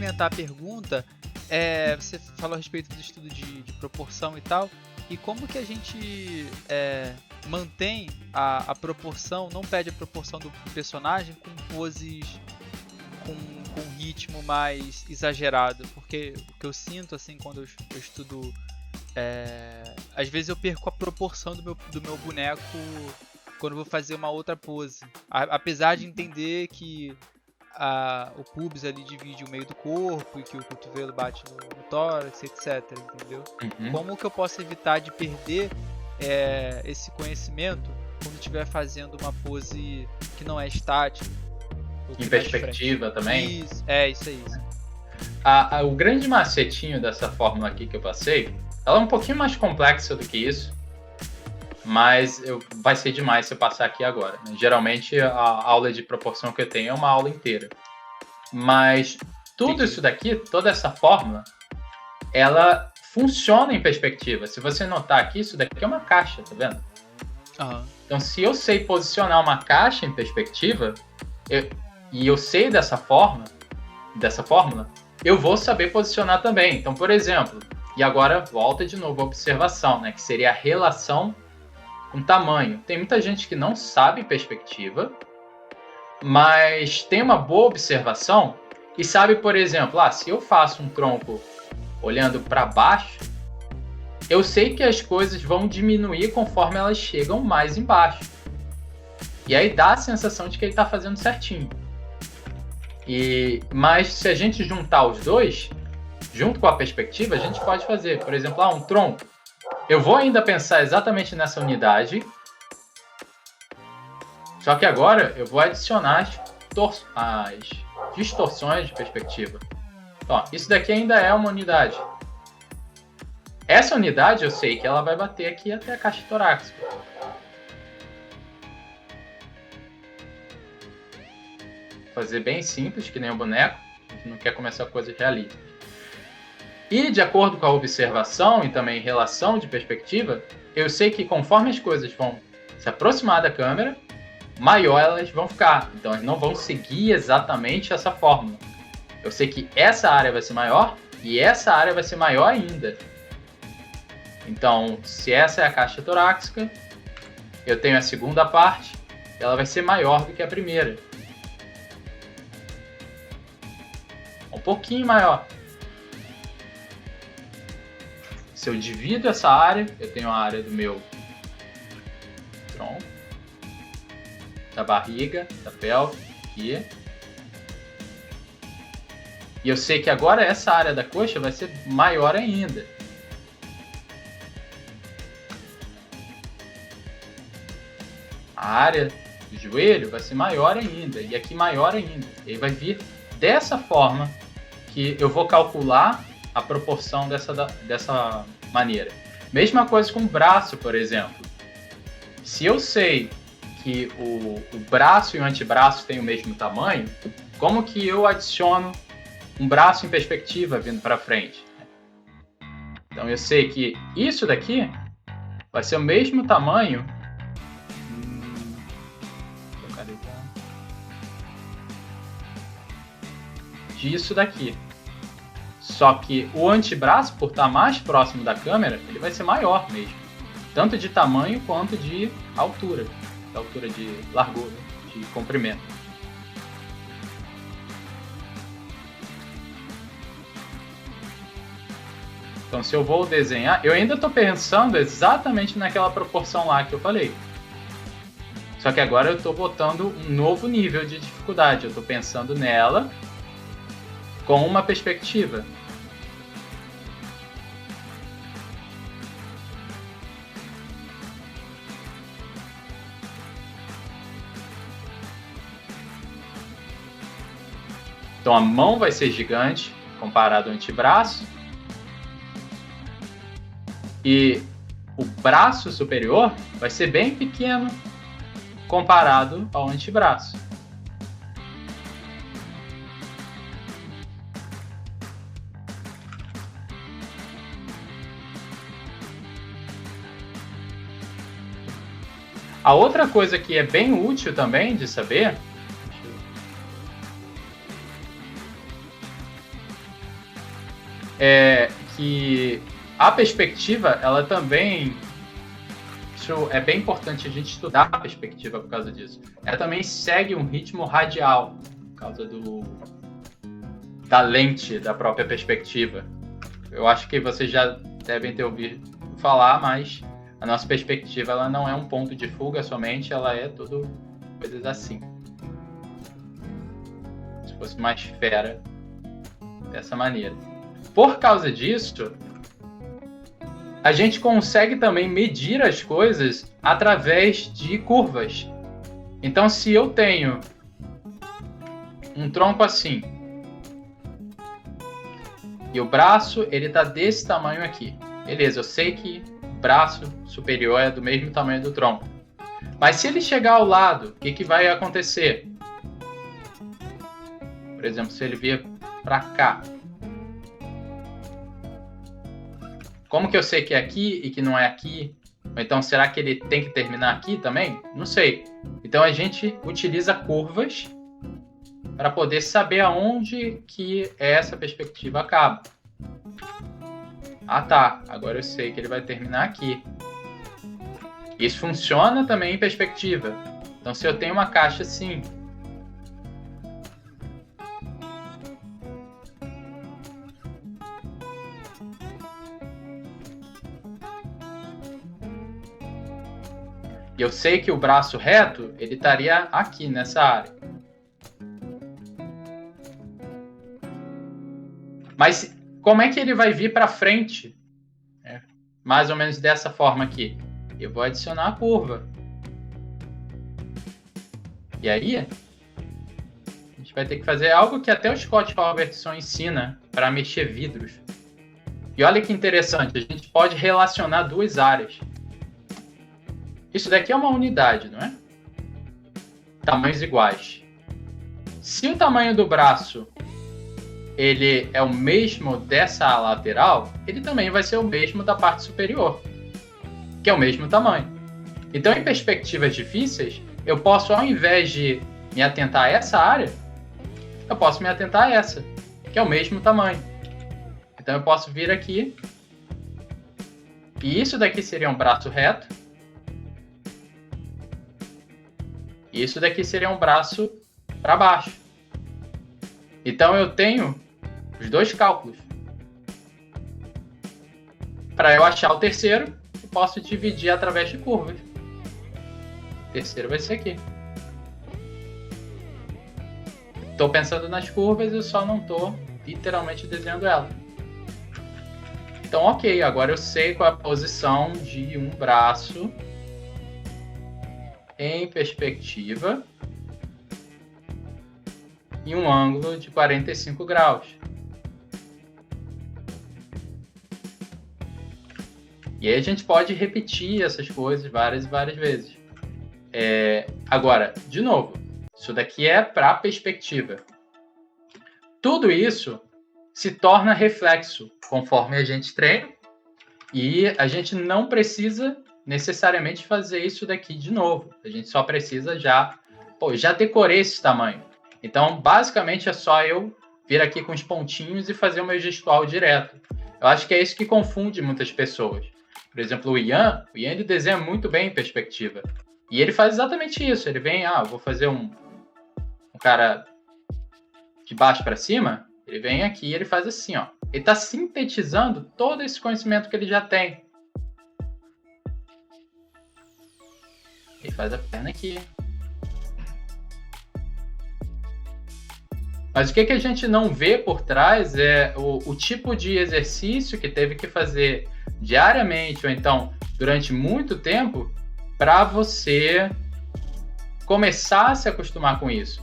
complementar a pergunta, você falou a respeito do estudo de proporção e tal, e como que a gente mantém a proporção, não perde a proporção do personagem com poses com ritmo mais exagerado, porque o que eu sinto assim quando eu estudo, às vezes eu perco a proporção do meu boneco quando eu vou fazer uma outra pose, apesar de entender que o pubis ali divide o meio do corpo e que o cotovelo bate no tórax, etc, entendeu? Uhum. Como que eu posso evitar de perder esse conhecimento quando estiver fazendo uma pose que não é estática? Em perspectiva também. Isso aí. O grande macetinho dessa fórmula aqui que eu passei, ela é um pouquinho mais complexa do que isso, mas vai ser demais se eu passar aqui agora, né? Geralmente a aula de proporção que eu tenho é uma aula inteira. Mas tudo Entendi. isso daqui, toda essa fórmula, ela funciona em perspectiva. Se você notar aqui, isso daqui é uma caixa, tá vendo? Uhum. Então, se eu sei posicionar uma caixa em perspectiva, e eu sei dessa fórmula, eu vou saber posicionar também. Então, por exemplo, e agora volta de novo a observação, né, que seria a relação com tamanho. Tem muita gente que não sabe perspectiva, mas tem uma boa observação e sabe, por exemplo, se eu faço um tronco olhando para baixo, eu sei que as coisas vão diminuir conforme elas chegam mais embaixo. E aí dá a sensação de que ele está fazendo certinho. Mas se a gente juntar os dois, junto com a perspectiva, a gente pode fazer, por exemplo, um tronco. Eu vou ainda pensar exatamente nessa unidade, só que agora eu vou adicionar as distorções de perspectiva. Ó, isso daqui ainda é uma unidade. Essa unidade eu sei que ela vai bater aqui até a caixa torácica. Fazer bem simples, que nem o boneco. A gente não quer começar coisas realistas. E de acordo com a observação e também relação de perspectiva, eu sei que conforme as coisas vão se aproximar da câmera, maior elas vão ficar. Então elas não vão seguir exatamente essa fórmula. Eu sei que essa área vai ser maior e essa área vai ser maior ainda. Então, se essa é a caixa torácica, eu tenho a segunda parte, ela vai ser maior do que a primeira. Um pouquinho maior. Se eu divido essa área, eu tenho a área do meu tronco, da barriga, da pelve, aqui. E eu sei que agora essa área da coxa vai ser maior ainda. A área do joelho vai ser maior ainda, e aqui maior ainda. E aí vai vir dessa forma que eu vou calcular a proporção dessa maneira. Mesma coisa com o braço, por exemplo. Se eu sei que o braço e o antebraço têm o mesmo tamanho, como que eu adiciono um braço em perspectiva vindo para frente? Então eu sei que isso daqui vai ser o mesmo tamanho disso daqui. Só que o antebraço, por estar mais próximo da câmera, ele vai ser maior mesmo. Tanto de tamanho quanto de altura. De altura de largura, de comprimento. Então se eu vou desenhar, eu ainda estou pensando exatamente naquela proporção lá que eu falei. Só que agora eu estou botando um novo nível de dificuldade. Eu estou pensando nela com uma perspectiva. Então a mão vai ser gigante comparado ao antebraço. E o braço superior vai ser bem pequeno comparado ao antebraço. A outra coisa que é bem útil também de saber é que a perspectiva, ela também... Isso é bem importante a gente estudar a perspectiva por causa disso. Ela também segue um ritmo radial, por causa da lente da própria perspectiva. Eu acho que vocês já devem ter ouvido falar, mas a nossa perspectiva ela não é um ponto de fuga somente, ela é tudo coisas assim. Se fosse uma esfera dessa maneira. Por causa disso, a gente consegue também medir as coisas através de curvas. Então, se eu tenho um tronco assim, e o braço ele está desse tamanho aqui, beleza, eu sei que o braço superior é do mesmo tamanho do tronco. Mas se ele chegar ao lado, o que vai acontecer? Por exemplo, se ele vier para cá, como que eu sei que é aqui e que não é aqui? Ou então, será que ele tem que terminar aqui também? Não sei. Então, a gente utiliza curvas para poder saber aonde que essa perspectiva acaba. Ah, tá. Agora eu sei que ele vai terminar aqui. Isso funciona também em perspectiva. Então, se eu tenho uma caixa assim, e eu sei que o braço reto, ele estaria aqui, nessa área. Mas como é que ele vai vir para frente? Mais ou menos dessa forma aqui. Eu vou adicionar a curva. E aí, a gente vai ter que fazer algo que até o Scott Halverson ensina para mexer vidros. E olha que interessante, a gente pode relacionar duas áreas. Isso daqui é uma unidade, não é? Tamanhos iguais. Se o tamanho do braço ele é o mesmo dessa lateral, ele também vai ser o mesmo da parte superior, que é o mesmo tamanho. Então, em perspectivas difíceis, eu posso, ao invés de me atentar a essa área, eu posso me atentar a essa, que é o mesmo tamanho. Então, eu posso vir aqui, e isso daqui seria um braço reto, e isso daqui seria um braço para baixo. Então, eu tenho os dois cálculos. Para eu achar o terceiro, eu posso dividir através de curvas. O terceiro vai ser aqui. Estou pensando nas curvas, eu só não estou literalmente desenhando ela. Então, ok, agora eu sei qual é a posição de um braço em perspectiva e um ângulo de 45 graus. E aí a gente pode repetir essas coisas várias e várias vezes. Agora, de novo, isso daqui é para perspectiva. Tudo isso se torna reflexo conforme a gente treina e a gente não precisa necessariamente fazer isso daqui de novo. A gente só precisa já decorei esse tamanho. Então, basicamente, é só eu vir aqui com os pontinhos e fazer o meu gestual direto. Eu acho que é isso que confunde muitas pessoas. Por exemplo, o Ian ele desenha muito bem em perspectiva. E ele faz exatamente isso. Ele vem, eu vou fazer um cara de baixo para cima. Ele vem aqui e ele faz assim, ó. Ele está sintetizando todo esse conhecimento que ele já tem. Ele faz a perna aqui. Mas o que a gente não vê por trás é o tipo de exercício que teve que fazer diariamente ou então durante muito tempo para você começar a se acostumar com isso.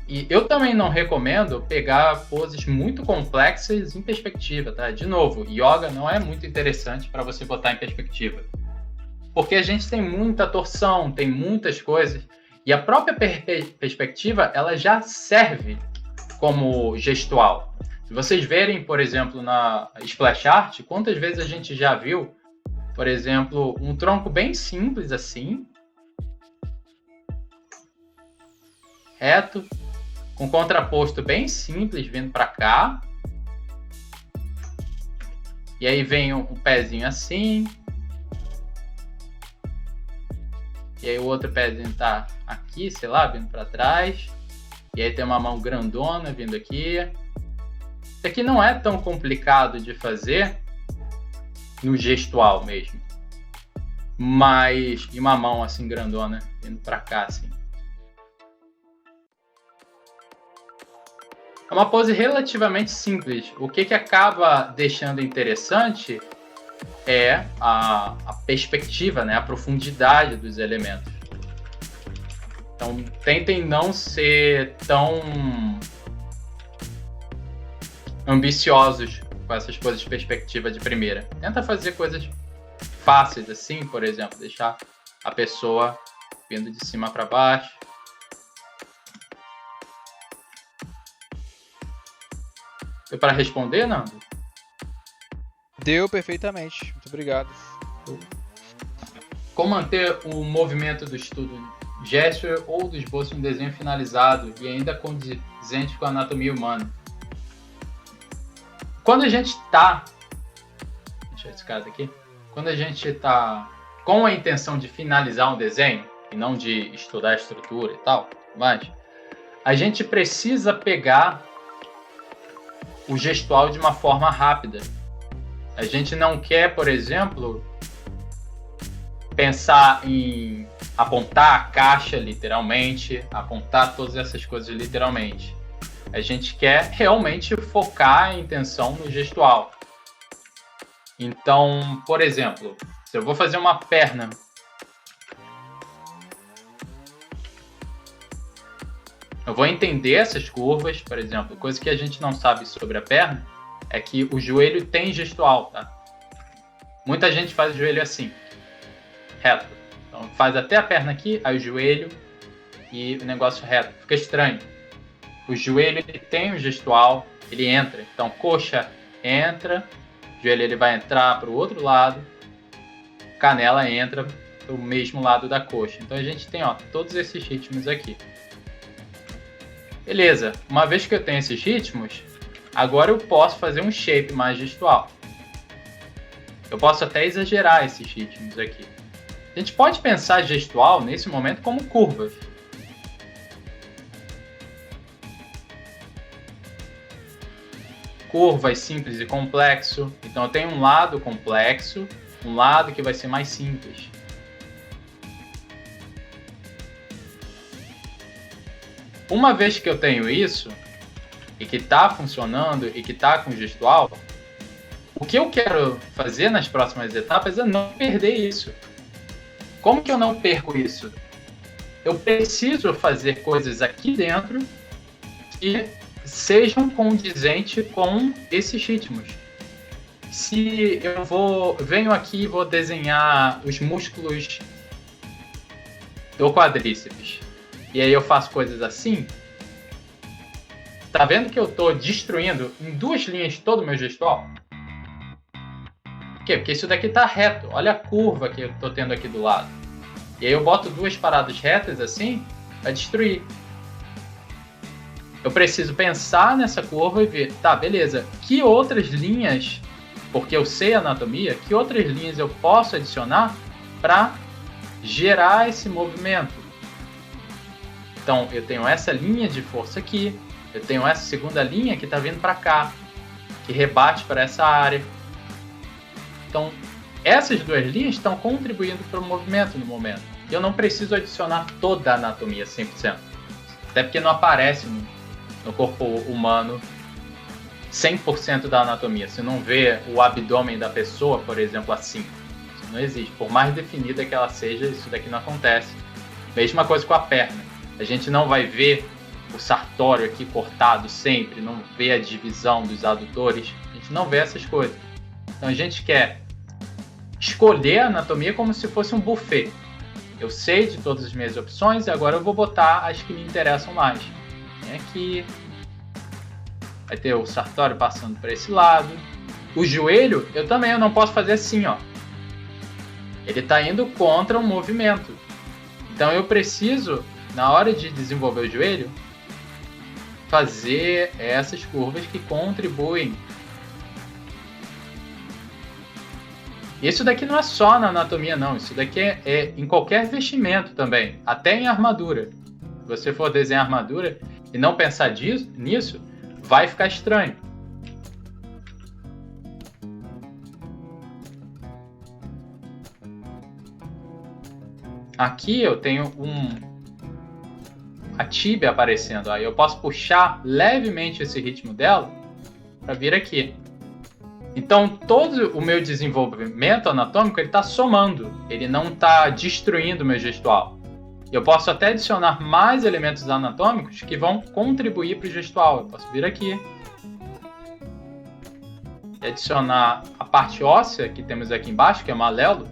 E eu também não recomendo pegar poses muito complexas em perspectiva, tá? De novo, yoga não é muito interessante para você botar em perspectiva. Porque a gente tem muita torção, tem muitas coisas. E a própria perspectiva, ela já serve como gestual. Se vocês verem, por exemplo, na splash art, quantas vezes a gente já viu, por exemplo, um tronco bem simples assim, reto, com contraposto bem simples vindo para cá, E aí vem um pezinho assim. E aí o outro pezinho tá aqui, sei lá, vindo para trás. E aí tem uma mão grandona vindo aqui. Isso aqui não é tão complicado de fazer no gestual mesmo. Mas... E uma mão assim grandona vindo para cá, assim. É uma pose relativamente simples. O que acaba deixando interessante é a perspectiva, né? A profundidade dos elementos. Então, tentem não ser tão ambiciosos com essas coisas de perspectiva de primeira. Tenta fazer coisas fáceis, assim, por exemplo, deixar a pessoa vindo de cima para baixo. Foi para responder, Nando? Deu perfeitamente. Muito obrigado. Como manter o movimento do estudo gesture ou do esboço em desenho finalizado e ainda condizente com a anatomia humana? Quando a gente está... Deixa eu esse cara aqui. Quando a gente está com a intenção de finalizar um desenho e não de estudar a estrutura e tal, mas a gente precisa pegar o gestual de uma forma rápida. A gente não quer, por exemplo, pensar em apontar a caixa literalmente, apontar todas essas coisas literalmente. A gente quer realmente focar a intenção no gestual. Então, por exemplo, se eu vou fazer uma perna, eu vou entender essas curvas, por exemplo, coisa que a gente não sabe sobre a perna é que o joelho tem gestual, tá? Muita gente faz o joelho assim, reto. Então faz até a perna aqui, aí o joelho e o negócio reto. Fica estranho. O joelho ele tem o gestual, ele entra. Então coxa entra, o joelho ele vai entrar para o outro lado, canela entra para o mesmo lado da coxa. Então a gente tem todos esses ritmos aqui. Beleza, uma vez que eu tenho esses ritmos, agora eu posso fazer um shape mais gestual. Eu posso até exagerar esses ritmos aqui. A gente pode pensar gestual nesse momento como curvas. Curvas simples e complexo. Então eu tenho um lado complexo, um lado que vai ser mais simples. Uma vez que eu tenho isso, e que está funcionando, e que está com gestual, o que eu quero fazer nas próximas etapas é não perder isso. Como que eu não perco isso? Eu preciso fazer coisas aqui dentro que sejam condizentes com esses ritmos. Se eu venho aqui e vou desenhar os músculos do quadríceps, e aí eu faço coisas assim, tá vendo que eu tô destruindo em 2 linhas todo o meu gestual? Por quê? Porque isso daqui tá reto. Olha a curva que eu tô tendo aqui do lado. E aí eu boto 2 paradas retas assim, vai destruir. Eu preciso pensar nessa curva e ver, tá, beleza, que outras linhas, porque eu sei a anatomia, que outras linhas eu posso adicionar para gerar esse movimento? Então, eu tenho essa linha de força aqui, eu tenho essa segunda linha que está vindo para cá, que rebate para essa área. Então, essas 2 linhas estão contribuindo para o movimento no momento. E eu não preciso adicionar toda a anatomia 100%. Até porque não aparece no corpo humano 100% da anatomia. Você não vê o abdômen da pessoa, por exemplo, assim. Isso não existe. Por mais definida que ela seja, isso daqui não acontece. Mesma coisa com a perna. A gente não vai ver o sartório aqui cortado sempre, não vê a divisão dos adutores. A gente não vê essas coisas. Então a gente quer escolher a anatomia como se fosse um buffet. Eu sei de todas as minhas opções e agora eu vou botar as que me interessam mais. Tem aqui. Vai ter o sartório passando para esse lado. O joelho, eu não posso fazer assim, ó. Ele está indo contra o movimento. Então eu preciso, na hora de desenvolver o joelho, fazer essas curvas que contribuem Isso daqui não é só na anatomia, não. Isso daqui é em qualquer vestimento também. Até em armadura. Se você for desenhar armadura e não pensar nisso, vai ficar estranho. Aqui eu tenho a tíbia aparecendo. Aí eu posso puxar levemente esse ritmo dela para vir aqui. Então, todo o meu desenvolvimento anatômico está somando, ele não está destruindo o meu gestual. Eu posso até adicionar mais elementos anatômicos que vão contribuir para o gestual. Eu posso vir aqui e adicionar a parte óssea que temos aqui embaixo, que é o malelo.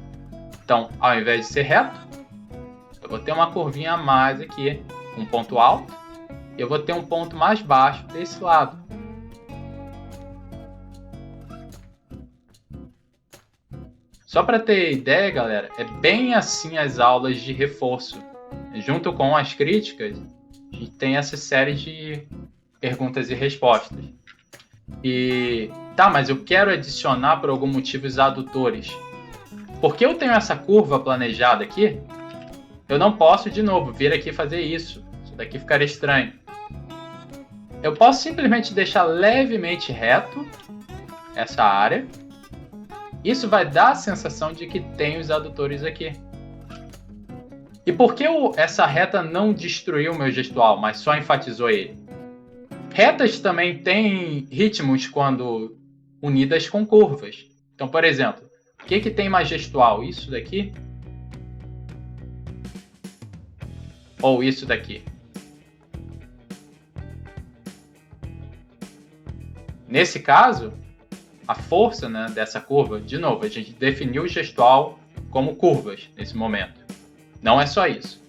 Então, ao invés de ser reto, eu vou ter uma curvinha a mais aqui, um ponto alto, e eu vou ter um ponto mais baixo desse lado. Só para ter ideia, galera, é bem assim as aulas de reforço. Junto com as críticas, a gente tem essa série de perguntas e respostas. E tá, mas eu quero adicionar por algum motivo os adutores. Porque eu tenho essa curva planejada aqui, eu não posso, de novo, vir aqui fazer isso. Isso daqui ficaria estranho. Eu posso simplesmente deixar levemente reto essa área. Isso vai dar a sensação de que tem os adutores aqui. E por que essa reta não destruiu o meu gestual, mas só enfatizou ele? Retas também têm ritmos quando unidas com curvas. Então, por exemplo, o que tem mais gestual? Isso daqui? Ou isso daqui? Nesse caso, a força, né, dessa curva, de novo, a gente definiu o gestual como curvas nesse momento. Não é só isso.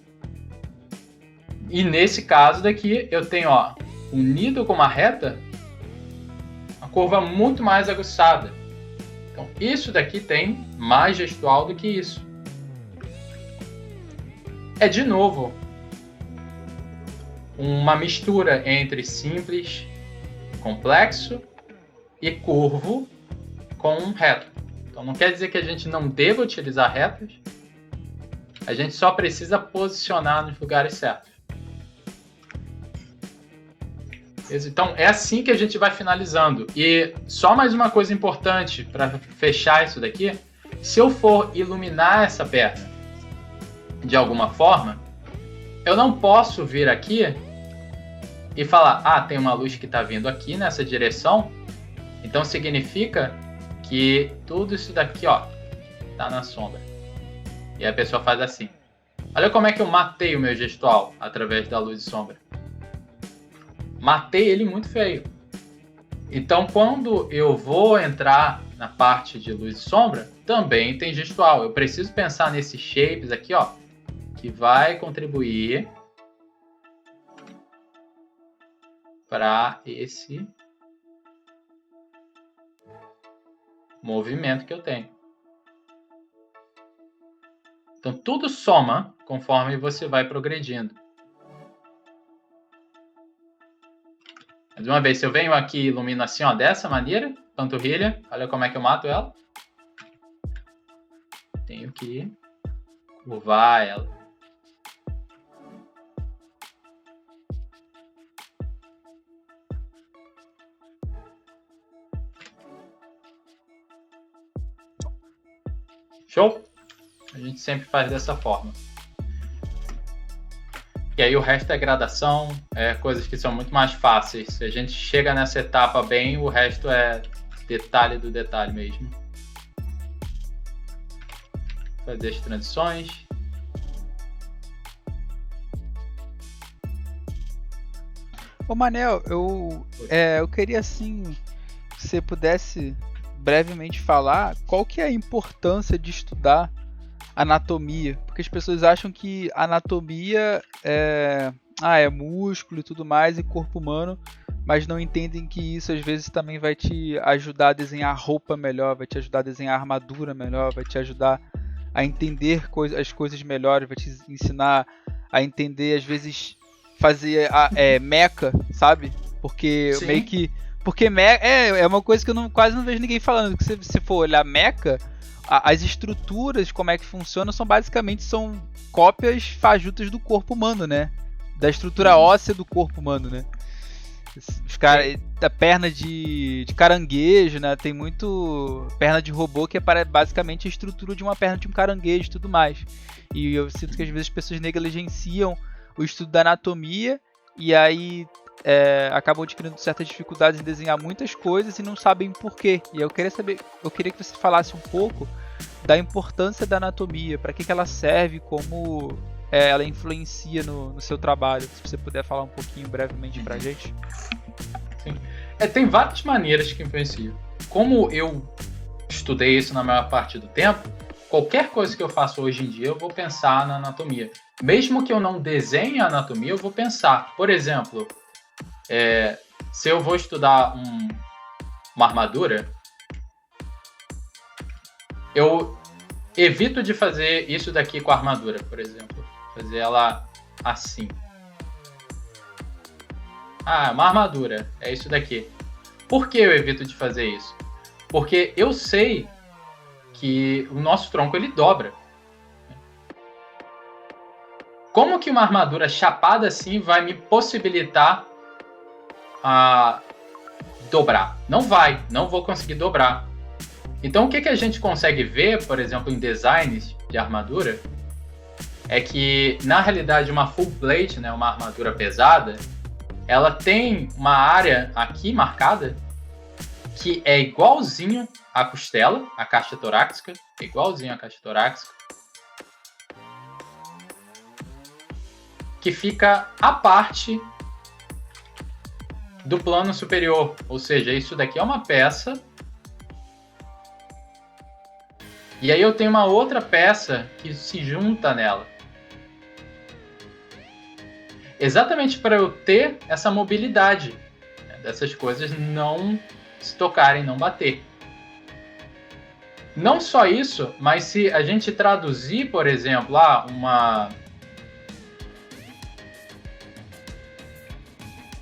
E nesse caso daqui, eu tenho, ó, unido com uma reta, uma curva muito mais aguçada. Então, isso daqui tem mais gestual do que isso. É, de novo, uma mistura entre simples, complexo e curvo com reto. Então não quer dizer que a gente não deva utilizar retas, a gente só precisa posicionar nos lugares certos. Então é assim que a gente vai finalizando. E só mais uma coisa importante para fechar isso daqui: se eu for iluminar essa perna de alguma forma, eu não posso vir aqui e falar, ah, tem uma luz que está vindo aqui nessa direção, então significa que tudo isso daqui, ó, tá na sombra. E a pessoa faz assim. Olha como é que eu matei o meu gestual através da luz e sombra. Matei ele muito feio. Então, quando eu vou entrar na parte de luz e sombra, também tem gestual. Eu preciso pensar nesses shapes aqui, ó, que vai contribuir para esse movimento que eu tenho. Então, tudo soma conforme você vai progredindo. Mais uma vez, se eu venho aqui e ilumino assim, ó, dessa maneira, panturrilha, olha como é que eu mato ela. Tenho que curvar ela. Show? A gente sempre faz dessa forma. E aí o resto é gradação, é coisas que são muito mais fáceis. Se a gente chega nessa etapa bem, o resto é detalhe do detalhe mesmo. Fazer as transições. Ô Manel, eu queria assim, que você pudesse brevemente falar qual que é a importância de estudar anatomia, porque as pessoas acham que anatomia é músculo e tudo mais e corpo humano, mas não entendem que isso às vezes também vai te ajudar a desenhar roupa melhor, vai te ajudar a desenhar armadura melhor, vai te ajudar a entender as coisas melhores, vai te ensinar a entender, às vezes, fazer mecha, sabe? Porque Sim. meio que Porque é uma coisa que eu quase não vejo ninguém falando. Que se for olhar mecha, as estruturas, como é que funcionam, são cópias fajutas do corpo humano, né? Da estrutura óssea do corpo humano, né? Os caras, da perna de caranguejo, né? Tem muito perna de robô que é basicamente a estrutura de uma perna de um caranguejo e tudo mais. E eu sinto que às vezes as pessoas negligenciam o estudo da anatomia e aí acabam adquirindo certas dificuldades em desenhar muitas coisas e não sabem por quê. E eu queria que você falasse um pouco da importância da anatomia, para que ela serve, como ela influencia no seu trabalho. Se você puder falar um pouquinho brevemente pra gente. Sim. Tem várias maneiras que influenciam. Como eu estudei isso na maior parte do tempo, qualquer coisa que eu faço hoje em dia eu vou pensar na anatomia. Mesmo que eu não desenhe a anatomia, eu vou pensar. Por exemplo, se eu vou estudar uma armadura, eu evito de fazer isso daqui com a armadura, por exemplo. Fazer ela assim. Uma armadura. É isso daqui. Por que eu evito de fazer isso? Porque eu sei que o nosso tronco ele dobra. Como que uma armadura chapada assim vai me possibilitar dobrar? Não vou conseguir dobrar. Então o que a gente consegue ver, por exemplo, em designs de armadura, é que na realidade uma full plate, né, uma armadura pesada, ela tem uma área aqui marcada que é igualzinho à costela, à caixa torácica, que fica à parte do plano superior. Ou seja, isso daqui é uma peça. E aí eu tenho uma outra peça que se junta nela. Exatamente para eu ter essa mobilidade, né, dessas coisas não se tocarem, não bater. Não só isso, mas se a gente traduzir, por exemplo,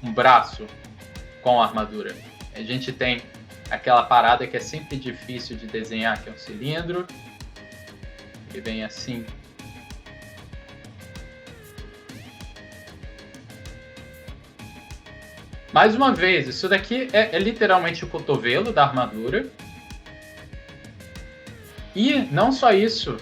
um braço com armadura, a gente tem aquela parada que é sempre difícil de desenhar, que é um cilindro, que vem assim. Mais uma vez, isso daqui é literalmente o cotovelo da armadura. E não só isso,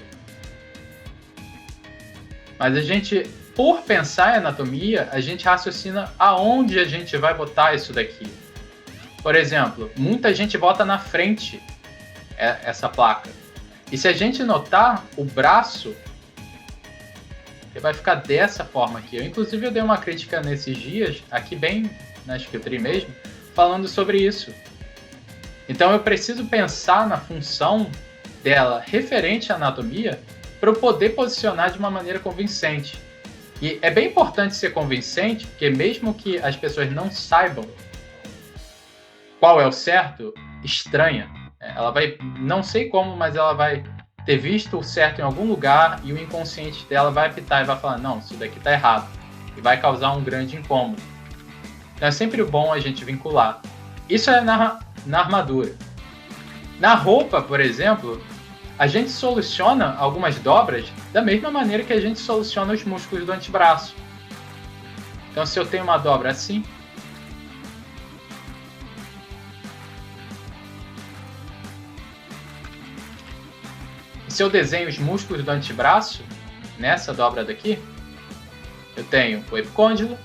mas a gente, por pensar em anatomia, a gente raciocina aonde a gente vai botar isso daqui. Por exemplo, muita gente bota na frente essa placa. E se a gente notar, o braço ele vai ficar dessa forma aqui. Inclusive eu dei uma crítica nesses dias, aqui bem na Skilltree mesmo, falando sobre isso. Então eu preciso pensar na função dela referente à anatomia para eu poder posicionar de uma maneira convincente. E é bem importante ser convincente, porque mesmo que as pessoas não saibam qual é o certo, estranha. Ela vai, não sei como, mas ela vai ter visto o certo em algum lugar e o inconsciente dela vai apitar e vai falar, não, isso daqui tá errado. E vai causar um grande incômodo. Então é sempre bom a gente vincular. Isso é na armadura. Na roupa, por exemplo, a gente soluciona algumas dobras da mesma maneira que a gente soluciona os músculos do antebraço. Então se eu tenho uma dobra assim, se eu desenho os músculos do antebraço, nessa dobra daqui, eu tenho o epicôndilo.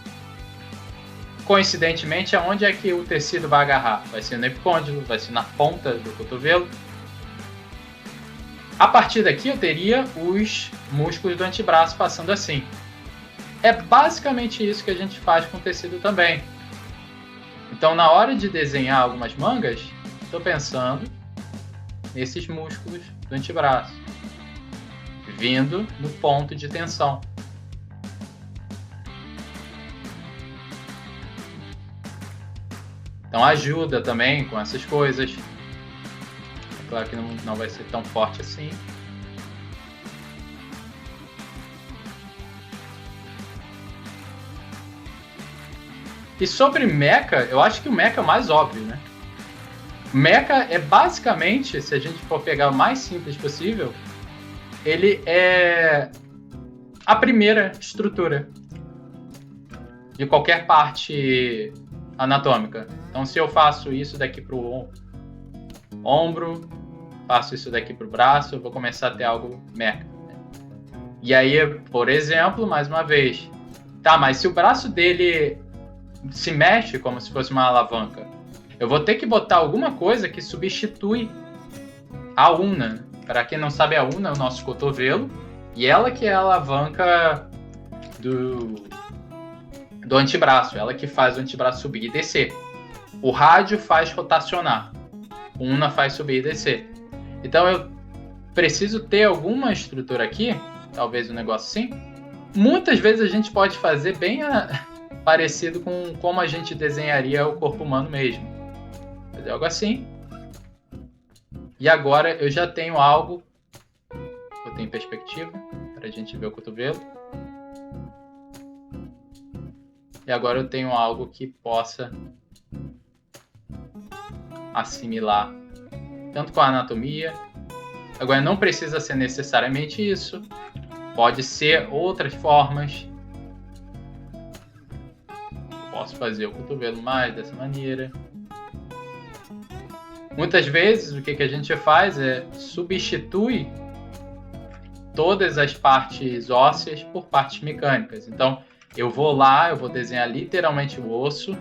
Coincidentemente, aonde é que o tecido vai agarrar? Vai ser no epicôndilo, vai ser na ponta do cotovelo. A partir daqui eu teria os músculos do antebraço passando assim. É basicamente isso que a gente faz com o tecido também. Então, na hora de desenhar algumas mangas, estou pensando nesses músculos do antebraço, vindo no ponto de tensão. Então ajuda também com essas coisas. É claro que não vai ser tão forte assim. E sobre mecha, eu acho que o mecha é o mais óbvio, né? Mecha é basicamente, se a gente for pegar o mais simples possível, ele é a primeira estrutura de qualquer parte anatômica. Então, se eu faço isso daqui pro ombro, faço isso daqui pro braço, eu vou começar a ter algo mecha. E aí, por exemplo, mais uma vez, tá, mas se o braço dele se mexe como se fosse uma alavanca, eu vou ter que botar alguma coisa que substitui a una. Para quem não sabe, a una é o nosso cotovelo, e ela que é a alavanca do antebraço, ela que faz o antebraço subir e descer. O rádio faz rotacionar, o una faz subir e descer. Então eu preciso ter alguma estrutura aqui, talvez um negócio assim. Muitas vezes a gente pode fazer bem parecido com como a gente desenharia o corpo humano mesmo. Fazer algo assim. E agora eu já tenho algo. Eu tenho perspectiva para a gente ver o cotovelo. E agora eu tenho algo que possa assimilar tanto com a anatomia. Agora não precisa ser necessariamente isso. Pode ser outras formas. Posso fazer o cotovelo mais dessa maneira. Muitas vezes o que a gente faz é substitui todas as partes ósseas por partes mecânicas. Então eu vou lá, eu vou desenhar literalmente o osso.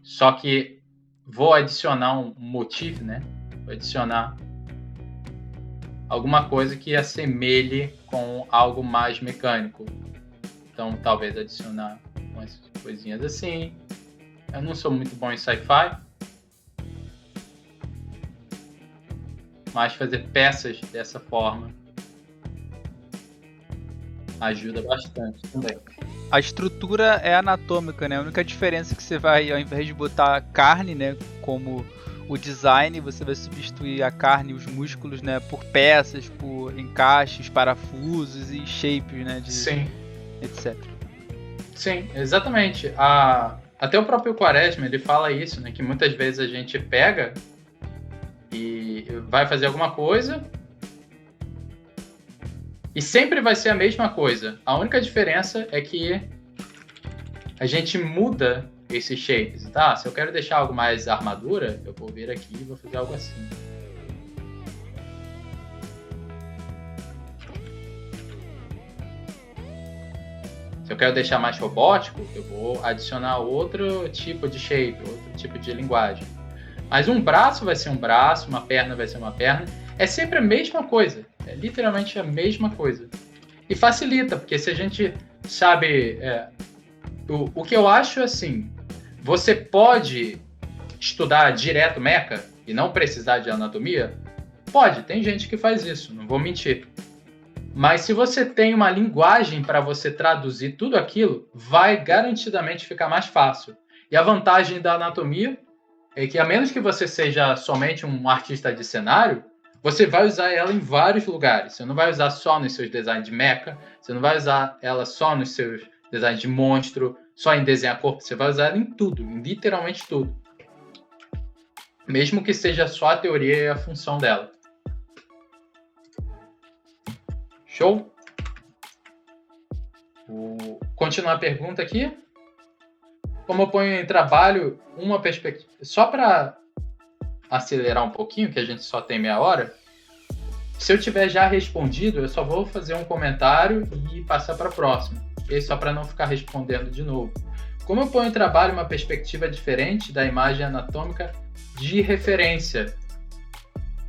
Só que vou adicionar um motif, né? Vou adicionar alguma coisa que assemelhe com algo mais mecânico. Então, talvez adicionar umas coisinhas assim. Eu não sou muito bom em sci-fi, mas fazer peças dessa forma ajuda bastante também. A estrutura é anatômica, né? A única diferença é que você vai, ao invés de botar carne, né, como o design, você vai substituir a carne e os músculos, né, por peças, por encaixes, parafusos e shapes, né, Sim. etc. Sim, exatamente. Até o próprio Quaresma, ele fala isso, né, que muitas vezes a gente pega e vai fazer alguma coisa e sempre vai ser a mesma coisa. A única diferença é que a gente muda esses shapes. Tá? Se eu quero deixar algo mais armadura, eu vou vir aqui e vou fazer algo assim. Se eu quero deixar mais robótico, eu vou adicionar outro tipo de shape, outro tipo de linguagem. Mas um braço vai ser um braço, uma perna vai ser uma perna. É sempre a mesma coisa. É literalmente a mesma coisa. E facilita, porque se a gente sabe... o que eu acho assim, você pode estudar direto mecha e não precisar de anatomia? Pode, tem gente que faz isso, não vou mentir. Mas se você tem uma linguagem para você traduzir tudo aquilo, vai garantidamente ficar mais fácil. E a vantagem da anatomia é que, a menos que você seja somente um artista de cenário, você vai usar ela em vários lugares. Você não vai usar só nos seus designs de mecha, você não vai usar ela só nos seus designs de monstro, só em desenhar corpo, você vai usar ela em tudo, em literalmente tudo. Mesmo que seja só a teoria e a função dela. Show? Vou continuar a pergunta aqui. Como eu ponho em trabalho uma perspectiva... Só para acelerar um pouquinho, que a gente só tem meia hora, se eu tiver já respondido, eu só vou fazer um comentário e passar para a próxima. E só para não ficar respondendo de novo. Como eu ponho em trabalho uma perspectiva diferente da imagem anatômica de referência?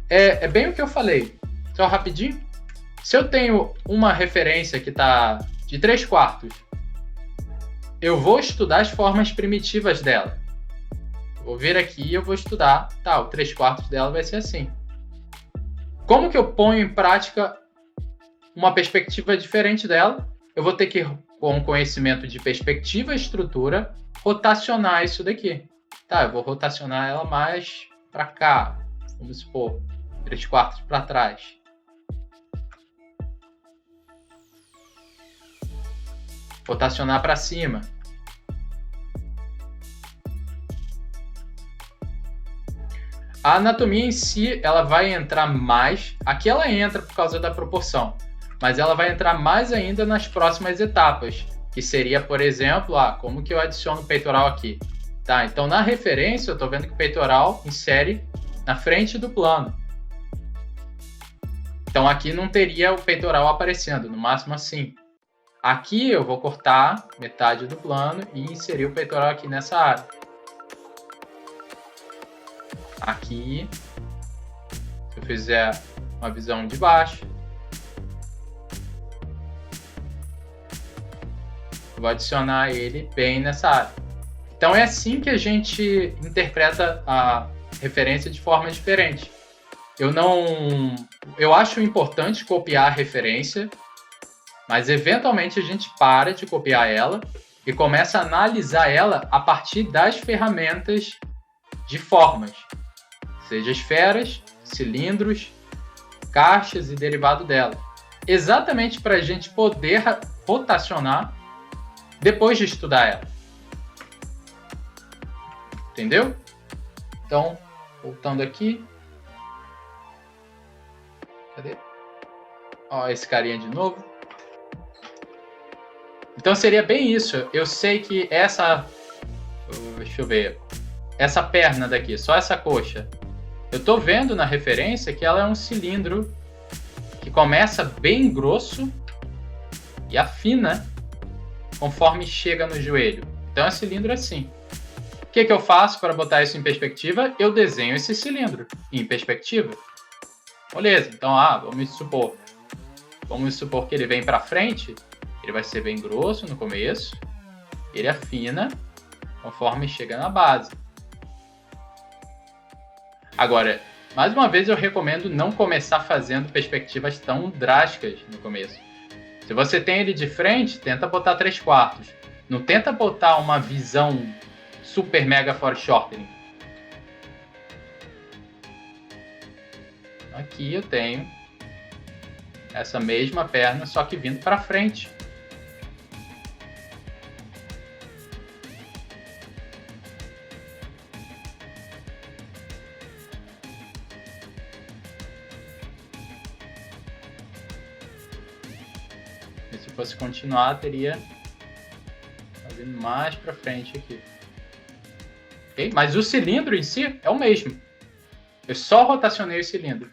É bem o que eu falei. Só rapidinho. Se eu tenho uma referência que está de 3/4, eu vou estudar as formas primitivas dela. Vou vir aqui e eu vou estudar. Tá, o 3/4 dela vai ser assim. Como que eu ponho em prática uma perspectiva diferente dela? Eu vou ter que, com conhecimento de perspectiva e estrutura, rotacionar isso daqui. Tá, eu vou rotacionar ela mais para cá. Vamos supor, 3/4 para trás. rotacionar para cima. A anatomia em si, ela vai entrar mais, aqui ela entra por causa da proporção, mas ela vai entrar mais ainda nas próximas etapas, que seria, por exemplo, como que eu adiciono o peitoral aqui? Tá, então na referência eu estou vendo que o peitoral insere na frente do plano. Então aqui não teria o peitoral aparecendo, no máximo assim. Aqui eu vou cortar metade do plano e inserir o peitoral aqui nessa área. Aqui, se eu fizer uma visão de baixo, vou adicionar ele bem nessa área. Então é assim que a gente interpreta a referência de forma diferente. Eu acho importante copiar a referência, mas eventualmente a gente para de copiar ela e começa a analisar ela a partir das ferramentas de formas, seja esferas, cilindros, caixas e derivado dela. Exatamente para a gente poder rotacionar depois de estudar ela. Entendeu? Então, voltando aqui. Cadê? Ó, esse carinha de novo. Então seria bem isso. Eu sei que essa... Deixa eu ver. Essa perna daqui, só essa coxa. Eu estou vendo na referência que ela é um cilindro que começa bem grosso e afina conforme chega no joelho. Então é cilindro assim. O que eu faço para botar isso em perspectiva? Eu desenho esse cilindro em perspectiva. Beleza, então vamos supor que ele vem para frente, ele vai ser bem grosso no começo, ele afina conforme chega na base. Agora, mais uma vez eu recomendo não começar fazendo perspectivas tão drásticas no começo. Se você tem ele de frente, tenta botar 3/4. Não tenta botar uma visão super mega foreshortening. Aqui eu tenho essa mesma perna, só que vindo para frente. E se fosse continuar, teria vindo mais para frente aqui. Okay? Mas o cilindro em si é o mesmo. Eu só rotacionei o cilindro.